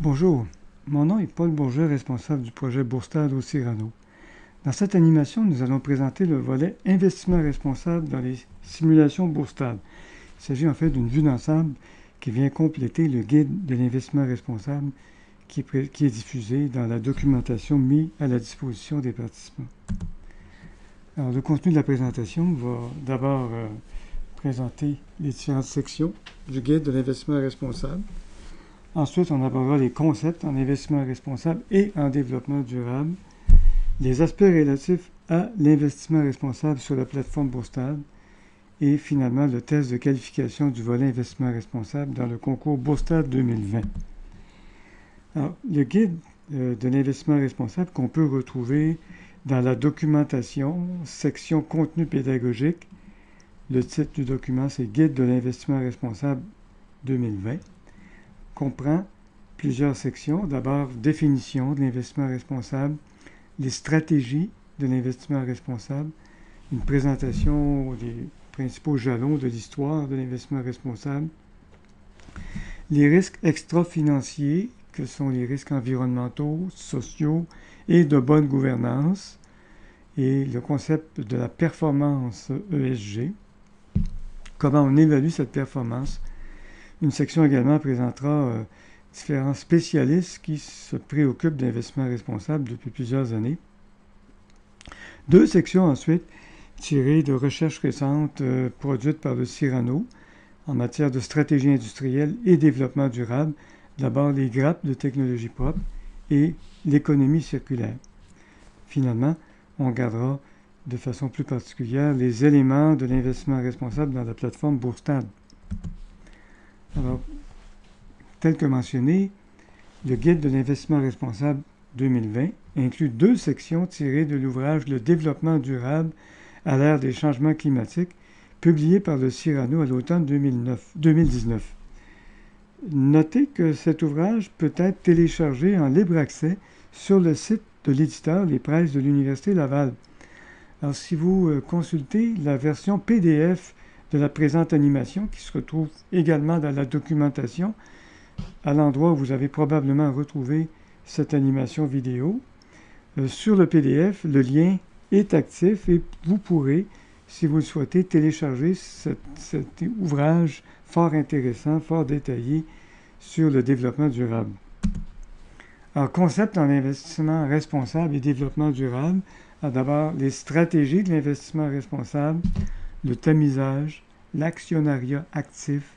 Bonjour, mon nom est Paul Bourget, responsable du projet Bourstad au Cyrano. Dans cette animation, nous allons présenter le volet Investissement responsable dans les simulations Bourstad. Il s'agit en fait d'une vue d'ensemble qui vient compléter le guide de l'investissement responsable qui est diffusé dans la documentation mise à la disposition des participants. Alors, le contenu de la présentation va d'abord présenter les différentes sections du guide de l'investissement responsable. Ensuite, on abordera les concepts en investissement responsable et en développement durable, les aspects relatifs à l'investissement responsable sur la plateforme Bourstad et finalement le test de qualification du volet investissement responsable dans le concours Bourstad 2020. Alors, le guide de l'investissement responsable qu'on peut retrouver dans la documentation, section contenu pédagogique. Le titre du document, c'est Guide de l'investissement responsable 2020. Comprend plusieurs sections. D'abord, définition de l'investissement responsable, les stratégies de l'investissement responsable, une présentation des principaux jalons de l'histoire de l'investissement responsable, les risques extra-financiers, que sont les risques environnementaux, sociaux et de bonne gouvernance, et le concept de la performance ESG, comment on évalue cette performance. Une section également présentera différents spécialistes qui se préoccupent d'investissement responsable depuis plusieurs années. Deux sections ensuite tirées de recherches récentes produites par le Cyrano en matière de stratégie industrielle et développement durable. D'abord les grappes de technologie propre et l'économie circulaire. Finalement, on regardera de façon plus particulière les éléments de l'investissement responsable dans la plateforme Bourstad. Alors, tel que mentionné, le guide de l'investissement responsable 2020 inclut deux sections tirées de l'ouvrage Le développement durable à l'ère des changements climatiques, publié par le Cyrano à l'automne 2019. Notez que cet ouvrage peut être téléchargé en libre accès sur le site de l'éditeur Les Presses de l'Université Laval. Alors, si vous consultez la version PDF de la présente animation, qui se retrouve également dans la documentation, à l'endroit où vous avez probablement retrouvé cette animation vidéo. Sur le PDF, le lien est actif et vous pourrez, si vous le souhaitez, télécharger cet ouvrage fort intéressant, fort détaillé sur le développement durable. Alors, concept en investissement responsable et développement durable. D'abord, les stratégies de l'investissement responsable, le tamisage, l'actionnariat actif,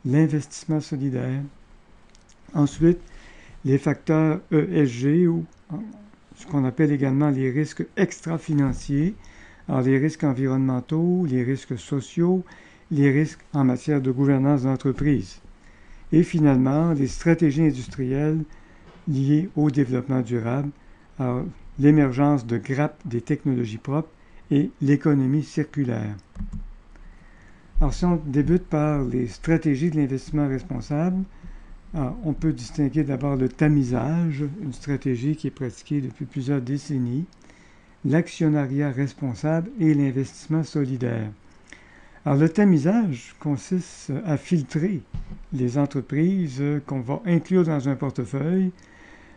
l'investissement solidaire. Ensuite, les facteurs ESG, ou ce qu'on appelle également les risques extra-financiers. Alors, les risques environnementaux, les risques sociaux, les risques en matière de gouvernance d'entreprise. Et finalement, les stratégies industrielles liées au développement durable, l'émergence de grappes des technologies propres et l'économie circulaire. Alors, si on débute par les stratégies de l'investissement responsable, on peut distinguer d'abord le tamisage, une stratégie qui est pratiquée depuis plusieurs décennies, l'actionnariat responsable et l'investissement solidaire. Alors, le tamisage consiste à filtrer les entreprises qu'on va inclure dans un portefeuille.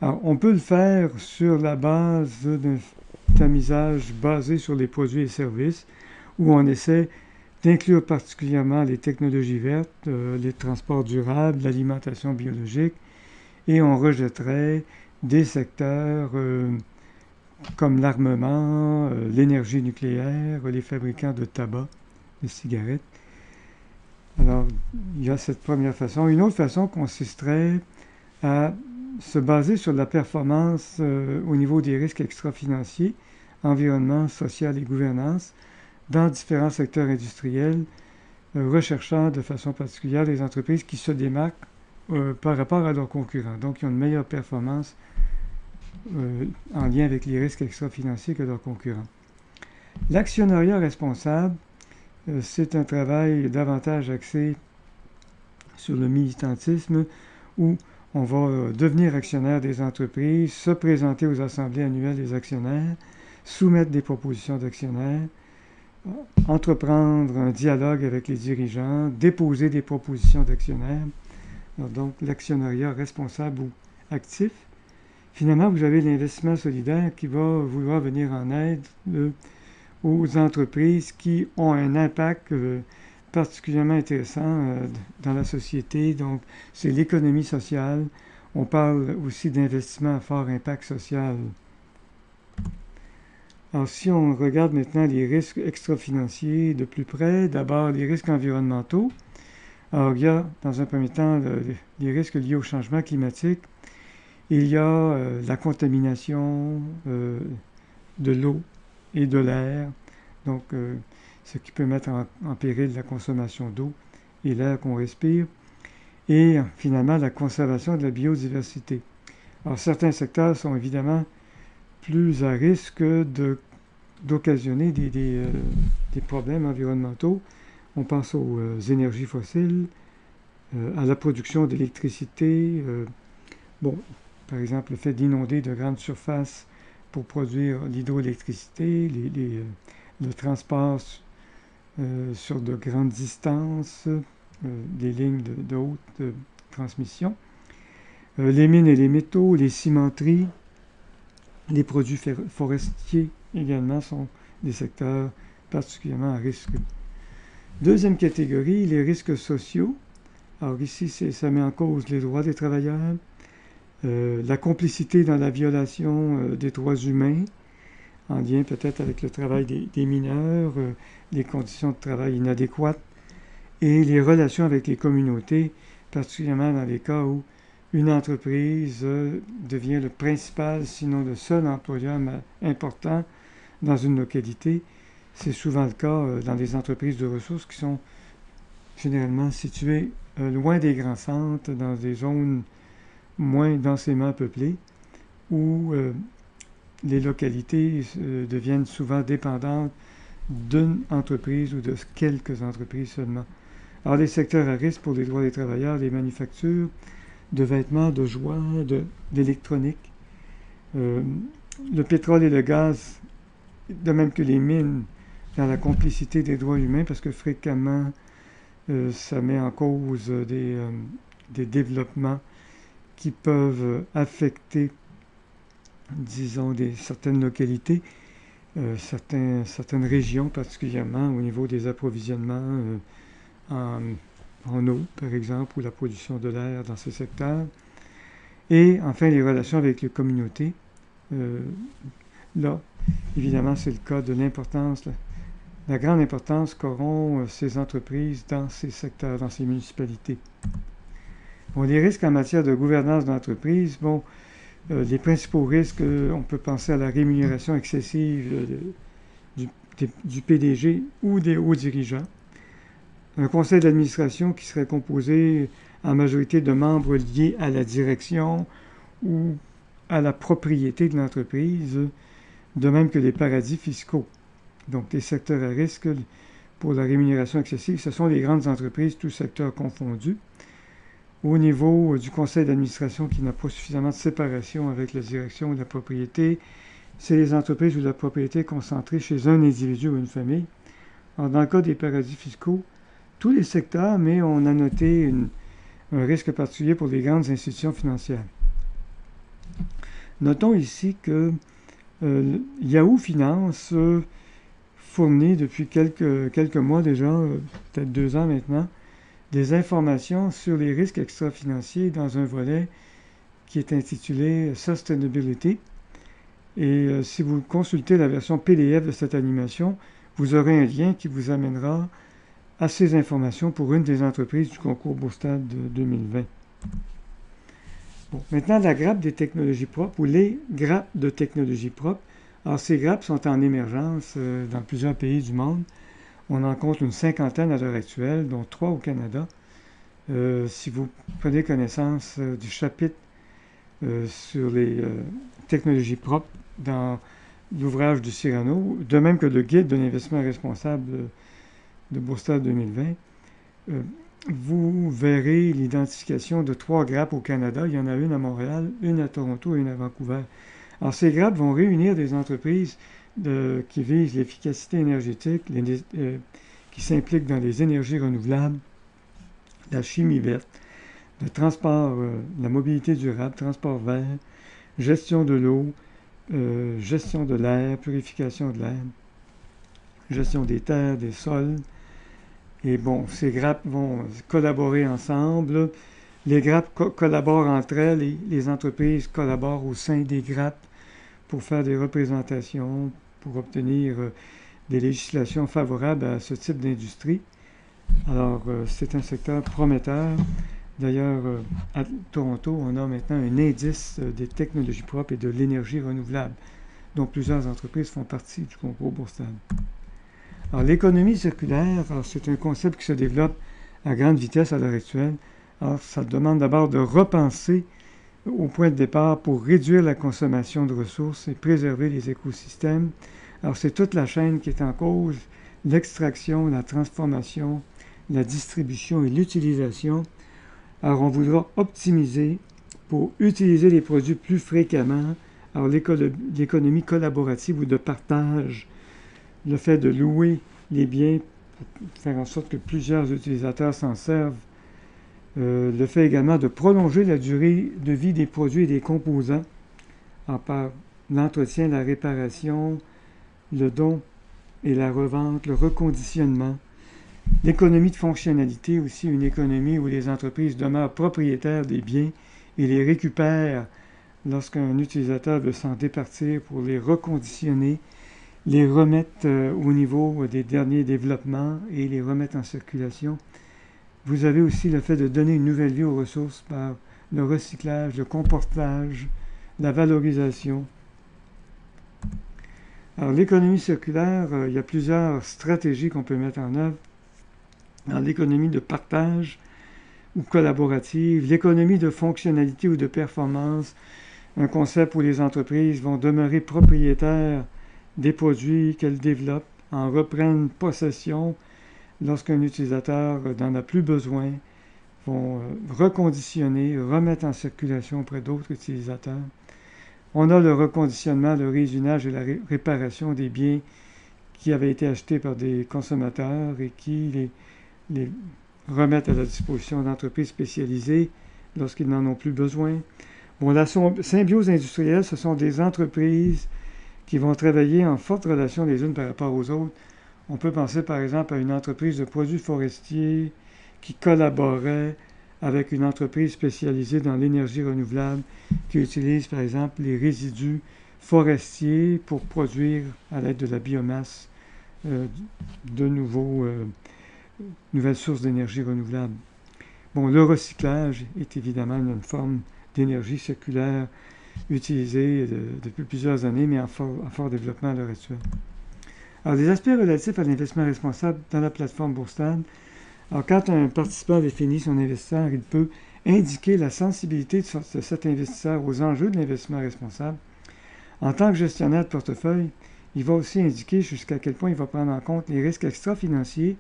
Alors, on peut le faire sur la base d'un tamisage basé sur les produits et services, où on essaie d'inclure particulièrement les technologies vertes, les transports durables, l'alimentation biologique, et on rejetterait des secteurs comme l'armement, l'énergie nucléaire, les fabricants de tabac, de cigarettes. Alors, il y a cette première façon. Une autre façon consisterait à se baser sur la performance au niveau des risques extra-financiers, environnement, social et gouvernance, dans différents secteurs industriels, recherchant de façon particulière les entreprises qui se démarquent par rapport à leurs concurrents. Donc, ils ont une meilleure performance en lien avec les risques extra-financiers que leurs concurrents. L'actionnariat responsable, c'est un travail davantage axé sur le militantisme où on va devenir actionnaire des entreprises, se présenter aux assemblées annuelles des actionnaires, soumettre des propositions d'actionnaires, entreprendre un dialogue avec les dirigeants, déposer des propositions d'actionnaires. Donc, l'actionnariat responsable ou actif. Finalement, vous avez l'investissement solidaire qui va vouloir venir en aide aux entreprises qui ont un impact particulièrement intéressant dans la société. Donc, c'est l'économie sociale. On parle aussi d'investissement à fort impact social. Alors, si on regarde maintenant les risques extra-financiers de plus près, d'abord les risques environnementaux. Alors, il y a, dans un premier temps, les risques liés au changement climatique. Il y a la contamination de l'eau et de l'air, donc ce qui peut mettre en péril la consommation d'eau et l'air qu'on respire, et finalement la conservation de la biodiversité. Alors, certains secteurs sont évidemment plus à risque d'occasionner des problèmes environnementaux. On pense aux énergies fossiles, à la production d'électricité. Par exemple, le fait d'inonder de grandes surfaces pour produire l'hydroélectricité, le transport sur de grandes distances, les lignes de haute transmission, les mines et les métaux, les cimenteries, les produits forestiers également sont des secteurs particulièrement à risque. Deuxième catégorie, les risques sociaux. Alors ici, ça met en cause les droits des travailleurs, la complicité dans la violation des droits humains, en lien peut-être avec le travail des mineurs, les conditions de travail inadéquates, et les relations avec les communautés, particulièrement dans les cas où une entreprise devient le principal, sinon le seul employeur important dans une localité. C'est souvent le cas dans des entreprises de ressources qui sont généralement situées loin des grands centres, dans des zones moins densément peuplées, où les localités deviennent souvent dépendantes d'une entreprise ou de quelques entreprises seulement. Alors, les secteurs à risque pour les droits des travailleurs, les manufactures, de vêtements, de joies, d'électronique, le pétrole et le gaz, de même que les mines, dans la complicité des droits humains, parce que fréquemment, ça met en cause des développements qui peuvent affecter, disons, certaines localités, certaines régions particulièrement au niveau des approvisionnements en eau, par exemple, ou la pollution de l'air dans ces secteurs. Et enfin, les relations avec les communautés. Là, évidemment, c'est le cas de l'importance, la grande importance qu'auront ces entreprises dans ces secteurs, dans ces municipalités. Bon, les risques en matière de gouvernance d'entreprise, les principaux risques, on peut penser à la rémunération excessive du PDG ou des hauts dirigeants. Un conseil d'administration qui serait composé en majorité de membres liés à la direction ou à la propriété de l'entreprise, de même que les paradis fiscaux. Donc, les secteurs à risque pour la rémunération excessive, ce sont les grandes entreprises, tous secteurs confondus. Au niveau du conseil d'administration qui n'a pas suffisamment de séparation avec la direction ou la propriété, c'est les entreprises où la propriété est concentrée chez un individu ou une famille. Alors, dans le cas des paradis fiscaux, tous les secteurs, mais on a noté un risque particulier pour les grandes institutions financières. Notons ici que Yahoo Finance fournit depuis quelques mois déjà, peut-être 2 ans maintenant, des informations sur les risques extra-financiers dans un volet qui est intitulé Sustainability. Et si vous consultez la version PDF de cette animation, vous aurez un lien qui vous amènera à ces informations pour une des entreprises du concours Bourstad de 2020. Bon, maintenant, la grappe des technologies propres ou les grappes de technologies propres. Alors, ces grappes sont en émergence dans plusieurs pays du monde. On en compte une 50aine à l'heure actuelle, dont 3 au Canada. Si vous prenez connaissance du chapitre sur les technologies propres dans l'ouvrage du Cyrano, de même que le guide de l'investissement responsable de Bourstad 2020, vous verrez l'identification de 3 grappes au Canada. Il y en a une à Montréal, une à Toronto et une à Vancouver. Alors, ces grappes vont réunir des entreprises qui visent l'efficacité énergétique, qui s'impliquent dans les énergies renouvelables, la chimie verte, de transport, la mobilité durable, transport vert, gestion de l'eau, gestion de l'air, purification de l'air, gestion des terres, des sols. Et bon, ces grappes vont collaborer ensemble. Les grappes collaborent entre elles et les entreprises collaborent au sein des grappes pour faire des représentations, pour obtenir des législations favorables à ce type d'industrie. Alors, c'est un secteur prometteur. D'ailleurs, à Toronto, on a maintenant un indice des technologies propres et de l'énergie renouvelable, dont plusieurs entreprises font partie du concours Bourstad. Alors, l'économie circulaire, c'est un concept qui se développe à grande vitesse à l'heure actuelle. Alors, ça demande d'abord de repenser au point de départ pour réduire la consommation de ressources et préserver les écosystèmes. Alors, c'est toute la chaîne qui est en cause, l'extraction, la transformation, la distribution et l'utilisation. Alors, on voudra optimiser pour utiliser les produits plus fréquemment. Alors, l'économie collaborative ou de partage, le fait de louer les biens pour faire en sorte que plusieurs utilisateurs s'en servent, le fait également de prolonger la durée de vie des produits et des composants par l'entretien, la réparation, le don et la revente, le reconditionnement. L'économie de fonctionnalité aussi, une économie où les entreprises demeurent propriétaires des biens et les récupèrent lorsqu'un utilisateur veut s'en départir pour les reconditionner, les remettre au niveau des derniers développements et les remettre en circulation. Vous avez aussi le fait de donner une nouvelle vie aux ressources par le recyclage, le compostage, la valorisation. Alors, l'économie circulaire, il y a plusieurs stratégies qu'on peut mettre en œuvre. Alors, l'économie de partage ou collaborative, l'économie de fonctionnalité ou de performance, un concept où les entreprises vont demeurer propriétaires des produits qu'elles développent, en reprennent possession lorsqu'un utilisateur n'en a plus besoin, vont reconditionner, remettre en circulation auprès d'autres utilisateurs. On a le reconditionnement, le réusinage et la réparation des biens qui avaient été achetés par des consommateurs et qui les remettent à la disposition d'entreprises spécialisées lorsqu'ils n'en ont plus besoin. Bon, la symbiose industrielle, ce sont des entreprises qui vont travailler en forte relation les unes par rapport aux autres. On peut penser par exemple à une entreprise de produits forestiers qui collaborerait avec une entreprise spécialisée dans l'énergie renouvelable qui utilise par exemple les résidus forestiers pour produire à l'aide de la biomasse de nouvelles sources d'énergie renouvelable. Bon, le recyclage est évidemment une forme d'énergie circulaire utilisée depuis plusieurs années, mais en fort développement à l'heure actuelle. Alors, des aspects relatifs à l'investissement responsable dans la plateforme Bourstad. Alors, quand un participant définit son investisseur, il peut indiquer la sensibilité de cet investisseur aux enjeux de l'investissement responsable. En tant que gestionnaire de portefeuille, il va aussi indiquer jusqu'à quel point il va prendre en compte les risques extra-financiers,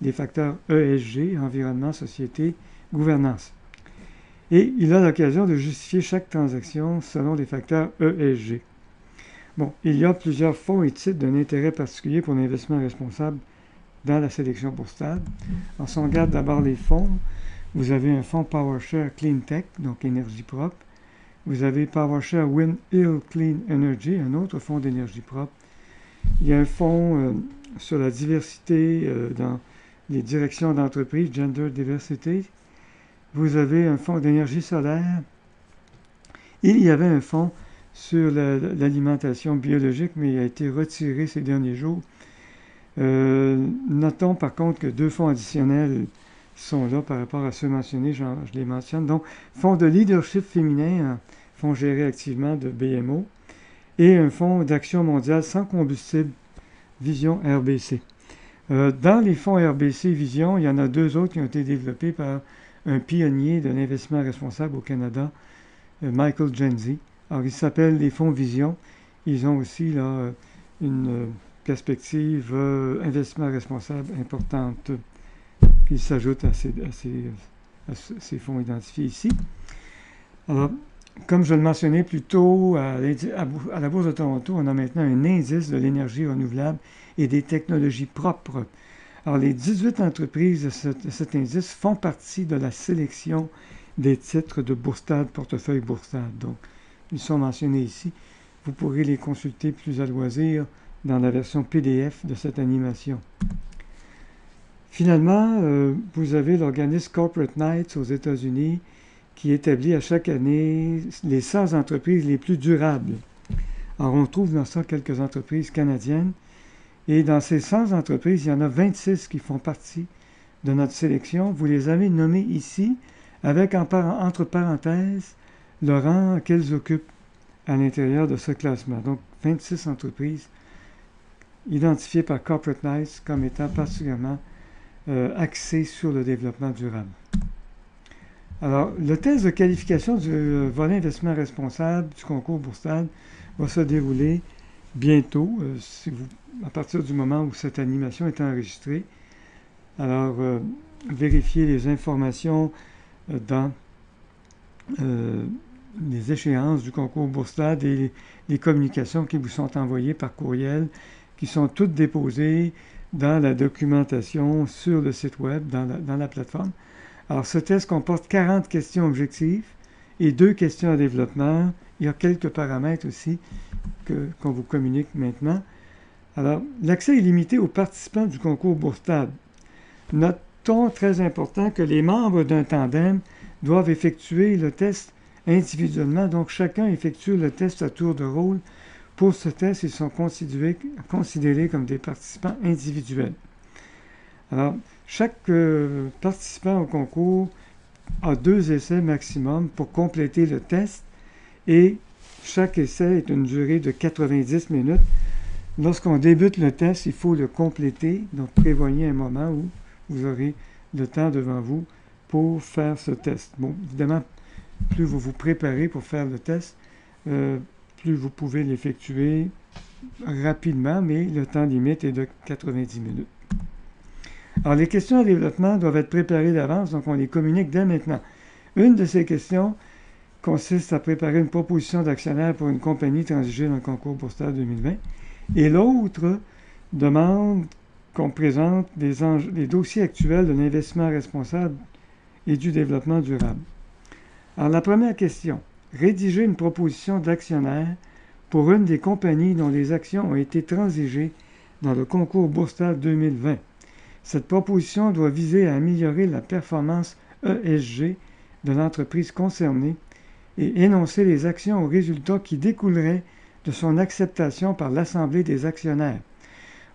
les facteurs ESG, environnement, société, gouvernance. Et il a l'occasion de justifier chaque transaction selon les facteurs ESG. Bon, il y a plusieurs fonds et titres d'un intérêt particulier pour l'investissement responsable dans la sélection Bourstad. Alors, si on regarde d'abord les fonds, vous avez un fonds PowerShare Clean Tech, donc énergie propre. Vous avez PowerShare Wind Hill Clean Energy, un autre fonds d'énergie propre. Il y a un fonds sur la diversité dans les directions d'entreprise, Gender Diversity. Vous avez un fonds d'énergie solaire. Il y avait un fonds sur l'alimentation biologique, mais il a été retiré ces derniers jours. Notons par contre que 2 fonds additionnels sont là par rapport à ceux mentionnés, je les mentionne. Donc, fonds de leadership féminin, un fonds géré activement de BMO, et un fonds d'action mondiale sans combustible, Vision RBC. Dans les fonds RBC Vision, il y en a 2 autres qui ont été développés par un pionnier de l'investissement responsable au Canada, Michael Genzi. Alors, ils s'appellent les fonds Vision. Ils ont aussi là une perspective investissement responsable importante qui s'ajoute à ces fonds identifiés ici. Alors, comme je le mentionnais plus tôt, à la Bourse de Toronto, on a maintenant un indice de l'énergie renouvelable et des technologies propres. Alors, les 18 entreprises de cet indice font partie de la sélection des titres de Bourstad, portefeuille Bourstad. Donc, ils sont mentionnés ici. Vous pourrez les consulter plus à loisir dans la version PDF de cette animation. Finalement, vous avez l'organisme Corporate Knights aux États-Unis qui établit à chaque année les 100 entreprises les plus durables. Alors, on trouve dans ça quelques entreprises canadiennes. Et dans ces 100 entreprises, il y en a 26 qui font partie de notre sélection. Vous les avez nommées ici, avec entre parenthèses le rang qu'elles occupent à l'intérieur de ce classement. Donc, 26 entreprises identifiées par Corporate Knights comme étant particulièrement axées sur le développement durable. Alors, le test de qualification du volet investissement responsable du concours Bourstad va se dérouler bientôt, à partir du moment où cette animation est enregistrée. Alors, vérifiez les informations dans les échéances du concours Bourstad et les communications qui vous sont envoyées par courriel, qui sont toutes déposées dans la documentation sur le site web, dans la plateforme. Alors, ce test comporte 40 questions objectives et 2 questions à développement. Il y a quelques paramètres aussi qu'on vous communique maintenant. Alors, l'accès est limité aux participants du concours Bourstad. Notons très important que les membres d'un tandem doivent effectuer le test individuellement. Donc, chacun effectue le test à tour de rôle. Pour ce test, ils sont considérés comme des participants individuels. Alors, chaque participant au concours a 2 essais maximum pour compléter le test et chaque essai est une durée de 90 minutes. Lorsqu'on débute le test, il faut le compléter. Donc, prévoyez un moment où vous aurez le temps devant vous pour faire ce test. Bon, évidemment, plus vous vous préparez pour faire le test, plus vous pouvez l'effectuer rapidement, mais le temps limite est de 90 minutes. Alors, les questions à développement doivent être préparées d'avance, donc on les communique dès maintenant. Une de ces questions consiste à préparer une proposition d'actionnaire pour une compagnie transigée dans le concours Bourstad 2020, et l'autre demande qu'on présente les dossiers actuels de l'investissement responsable et du développement durable. Alors, la première question, rédiger une proposition d'actionnaire pour une des compagnies dont les actions ont été transigées dans le concours Bourstad 2020. Cette proposition doit viser à améliorer la performance ESG de l'entreprise concernée et énoncer les actions ou résultats qui découleraient de son acceptation par l'Assemblée des actionnaires.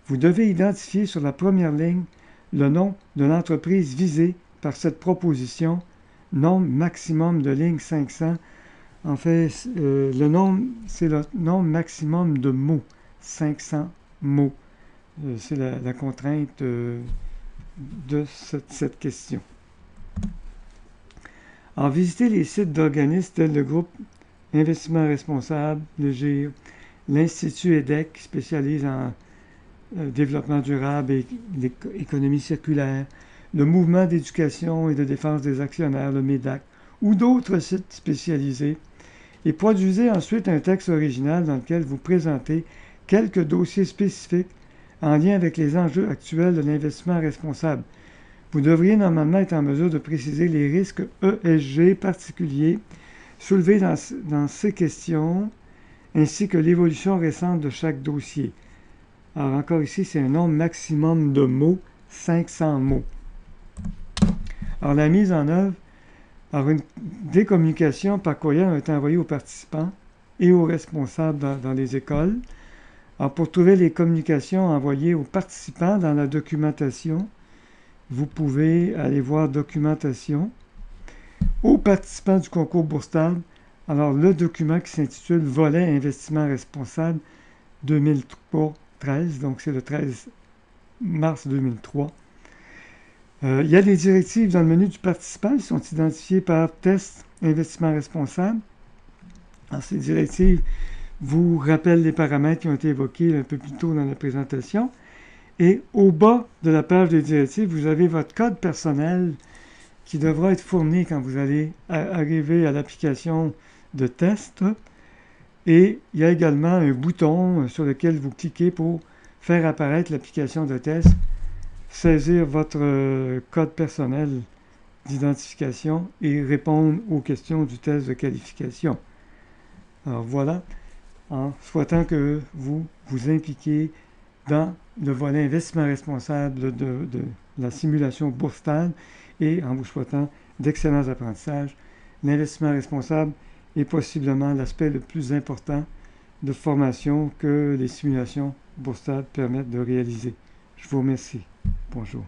Vous devez identifier sur la première ligne le nom de l'entreprise visée par cette proposition, nombre maximum de lignes 500. En fait, le nombre, c'est le nombre maximum de mots, 500 mots. C'est la contrainte de cette question. Alors, visitez les sites d'organismes tels le groupe Investissement Responsable, le GIR, l'Institut EDEC, qui spécialise en développement durable et l'économie circulaire, le Mouvement d'éducation et de défense des actionnaires, le MEDAC, ou d'autres sites spécialisés, et produisez ensuite un texte original dans lequel vous présentez quelques dossiers spécifiques en lien avec les enjeux actuels de l'investissement responsable. Vous devriez normalement être en mesure de préciser les risques ESG particuliers soulevés dans ces questions, ainsi que l'évolution récente de chaque dossier. Alors encore ici, c'est un nombre maximum de mots, 500 mots. Alors la mise en œuvre, alors des communications par courriel ont été envoyées aux participants et aux responsables dans les écoles. Alors pour trouver les communications envoyées aux participants dans la documentation, vous pouvez aller voir documentation. Aux participants du concours Bourstad, alors le document qui s'intitule Volet investissement responsable 2003-13, donc c'est le 13 mars 2003. Il y a des directives dans le menu du participant qui sont identifiées par test investissement responsable. Alors ces directives vous rappellent les paramètres qui ont été évoqués un peu plus tôt dans la présentation. Et au bas de la page des directives, vous avez votre code personnel qui devra être fourni quand vous allez arriver à l'application de test. Et il y a également un bouton sur lequel vous cliquez pour faire apparaître l'application de test, saisir votre code personnel d'identification et répondre aux questions du test de qualification. Alors voilà, en souhaitant que vous vous impliquiez dans le volet investissement responsable de la simulation Bourstad et en vous souhaitant d'excellents apprentissages. L'investissement responsable est possiblement l'aspect le plus important de formation que les simulations Bourstad permettent de réaliser. Je vous remercie. Bonjour.